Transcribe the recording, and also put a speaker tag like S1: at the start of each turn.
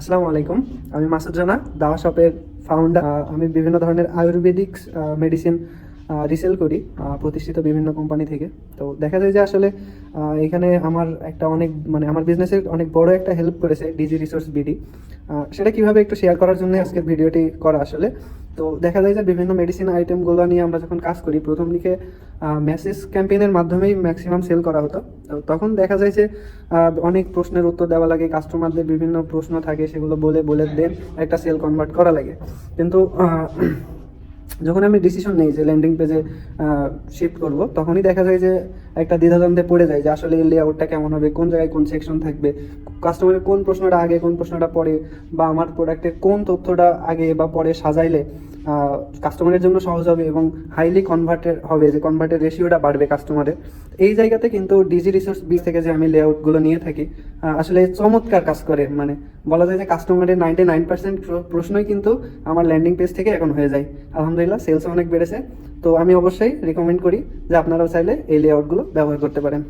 S1: আসসালামু আলাইকুম। আমি মাসুদ রানা, দাওয়া শপের ফাউন্ডার। আমি বিভিন্ন ধরনের আয়ুর্বেদিক মেডিসিন রিসেল করি প্রতিষ্ঠিত বিভিন্ন কোম্পানি থেকে। তো দেখা যায় যে আসলে এখানে আমার একটা অনেক আমার বিজনেসের অনেক বড় একটা হেল্প করেছে ডিজি রিসোর্স বিডি। সেটা কিভাবে একটু শেয়ার করার জন্য আজকের ভিডিওটি করা আসলে। তো দেখা যায় যে বিভিন্ন মেডিসিন আইটেমগুলো নিয়ে আমরা যখন কাজ করি, প্রথম দিকে মেসেজ ক্যাম্পেইনের মাধ্যমেই ম্যাক্সিমাম সেল করা হতো। তো তখন দেখা যায় যে অনেক প্রশ্নের উত্তর দেওয়া লাগে, কাস্টমারদের বিভিন্ন প্রশ্ন থাকে, সেগুলো বলে বলে দেন একটা সেল কনভার্ট করা লাগে। কিন্তু যখন আমি ডিসিশন নেই যে ল্যান্ডিং পেজে শিফট করব, তখনই দেখা যায় যে একটা দ্বিধাদ্বন্দ্বে পড়ে যায় যে আসলে এই লেআউটটা কেমন হবে, কোন জায়গায় কোন সেকশন থাকবে, কাস্টমারের কোন প্রশ্নটা আগে কোন প্রশ্নটা পরে, বা আমার প্রোডাক্টের কোন তথ্যটা আগে বা পরে সাজাইলে কাস্টমারের জন্য সহজ হবে এবং হাইলি কনভার্টেড হবে, যে কনভার্টের রেশিওটা বাড়বে কাস্টমারের। এই জায়গাতে কিন্তু ডিজি রিসোর্স বিজ থেকে যে আমি লেআউটগুলো নিয়ে থাকি আসলে চমৎকার কাজ করে। বলা যায় যে কাস্টমারের 99% প্রশ্নই কিন্তু আমার ল্যান্ডিং পেজ থেকে এখন হয়ে যায়। আলহামদুলিল্লাহ, সেলস অনেক বেড়েছে। তো আমি অবশ্যই রিকমেন্ড করি যে আপনারাও চাইলে এই লেআউটগুলো ব্যবহার করতে পারেন।